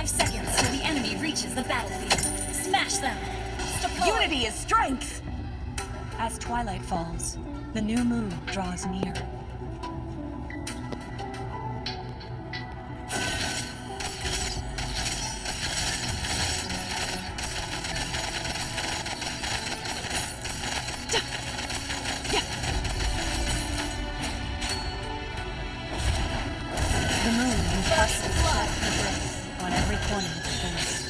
5 seconds till the enemy reaches the battlefield. Smash them! Deploy. Unity is strength! As twilight falls, the new moon draws near. The moon impasses blood and grace on every corner of the forest.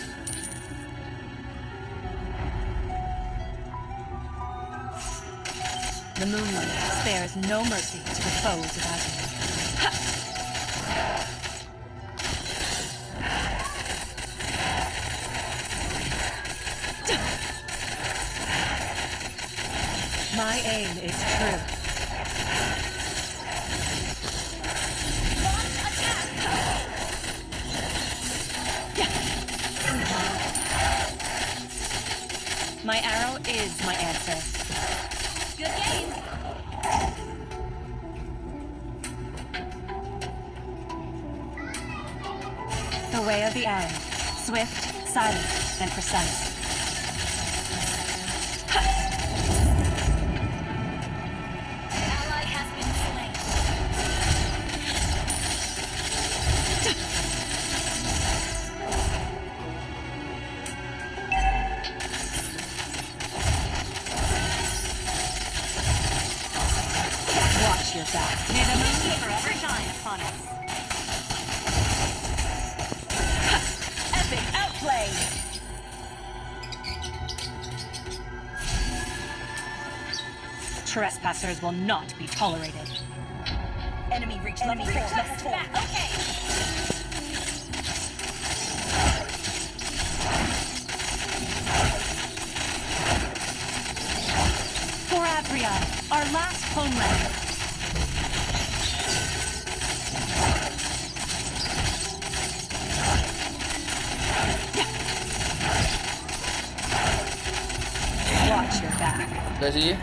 The moonlight spares no mercy to the foes of Azure. My aim is true. My arrow is my answer. Good game! The way of the arrow. Swift, silent, and precise. Ally has been Watch your back. May the moon forever shine upon us. Epic outplay! Trespassers will not be tolerated. Enemy reach level 4. Back. Okay. For Adria, our last homeland. Watch your back. Udah sih.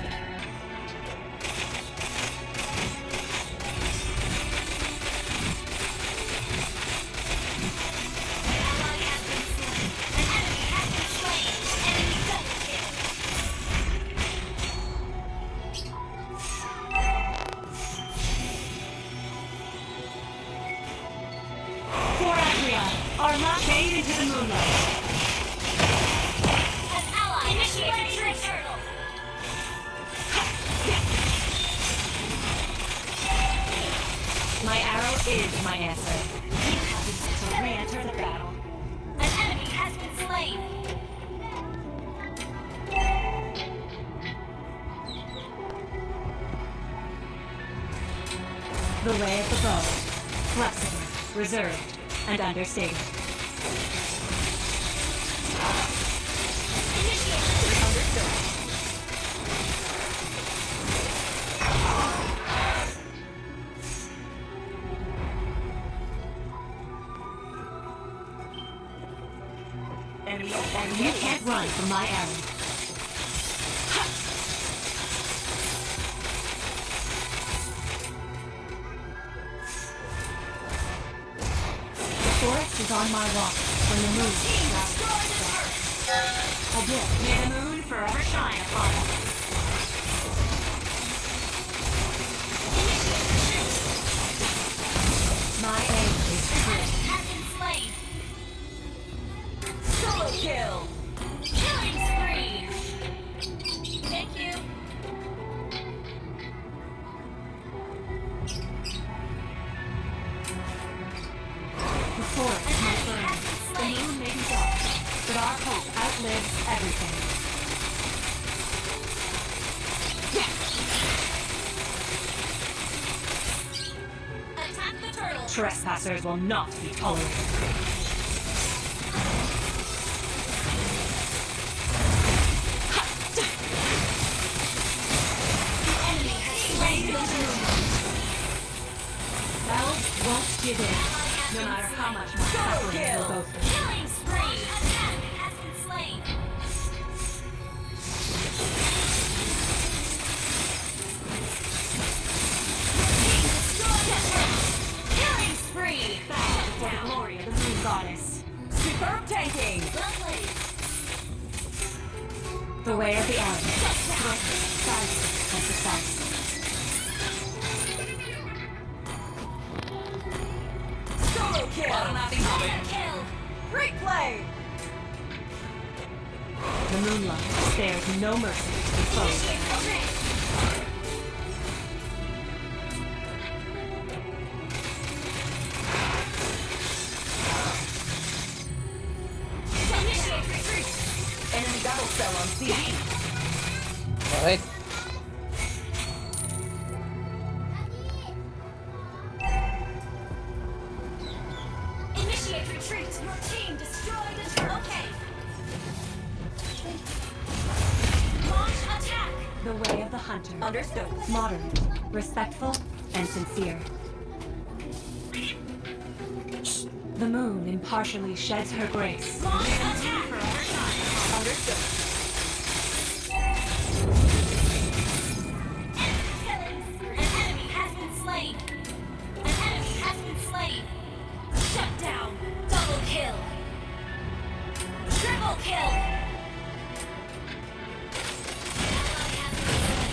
For Adria, our last fade into the moonlight. An ally initiated turtle. My arrow is my answer. You have to re-enter the battle. An enemy has been slain. The way of the bow. Flexible, reserved, and understated. You can't run from my arrow. The forest is on my watch when the moon Again, may the moon forever shine upon us. My aim is true. Has been slain. Solo kill! Killing spree. Thank you. The forest may burn, the moon may be dark, but our hope outlives everything. Attack the turtle. Trespassers will not be tolerated. The enemy has slain the turtle. Elves won't give in, no matter how much more suffering they'll go through. Killing spree. An enemy has been slain. Killing spree. Bow before the glory of the moon goddess. Confirm tanking! Well played. The way of the army. Size and success. Solo kill! Mega kill. Great play! The moonlight spares no mercy to the foe. Initiate retreat. Initiate retreat. Enemy battle cell on CD. Alright. Initiate retreat. Your team destroyed a turret. Okay. Launch attack. The way of the hunter. Understood. Modern, respectful, and sincere. The moon impartially sheds her grace. Launch attack. Understood. Killings. An enemy has been slain. An enemy has been slain. Shut down. Double kill. Triple kill. Ally has been slain.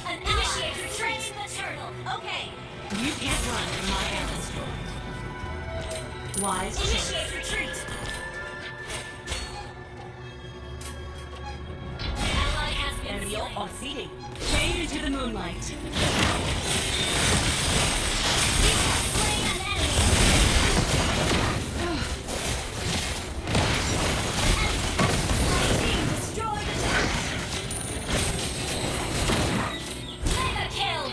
An initiate training the turtle. Okay. You can't run from my arrows. Wise choice. Initiate retreat. Ally has been Enemy slain. on CD. Fade into the moonlight. You have slain an enemy. Team destroyed a turret. Mega kill.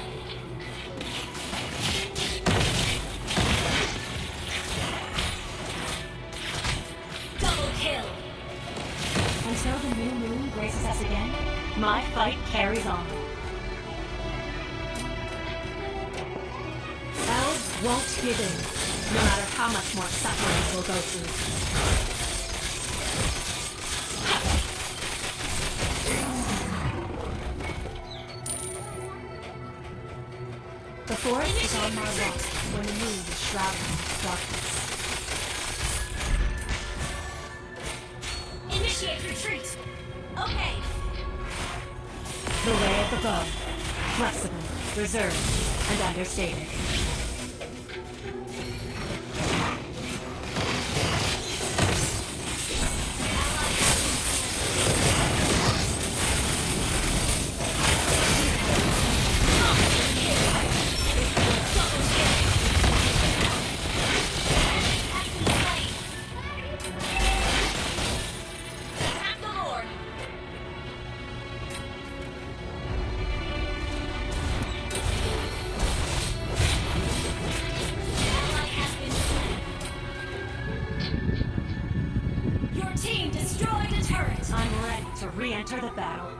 Double kill. Until the new moon graces us again, my fight carries on. Elves won't give in, no matter how much more suffering we'll go through. The forest is on my watch when the moon is shrouded in darkness. Initiate retreat. Okay. The way of the bow. Flexible, reserved, and understated. Attack the Lord. Ally has been slain. Your team destroyed a turret. I'm ready to re-enter the battle.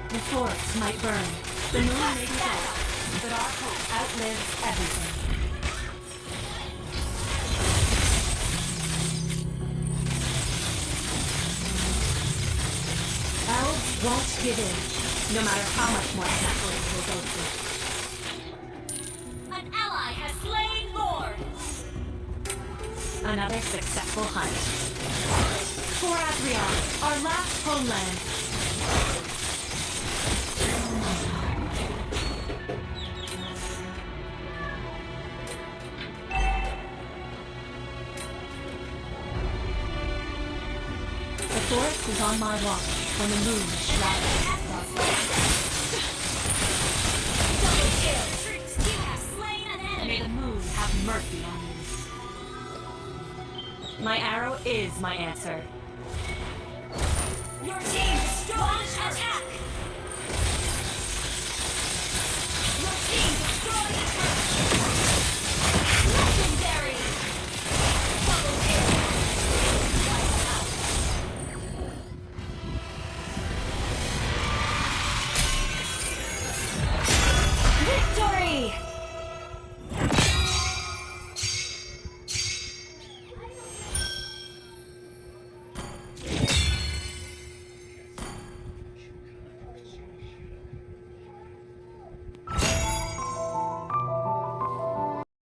The forest might burn, the moon may be dark, but our hope outlives everything. Elves won't give in, no matter how much more suffering we'll go through. An ally has slain Lord. Another successful hunt. For Adrian, our last homeland. The forest is on my watch when the moon is shrouded in darkness. Double kill. You have slain an May enemy. the moon have mercy on you. My arrow is my answer. Your team destroyed. Attack.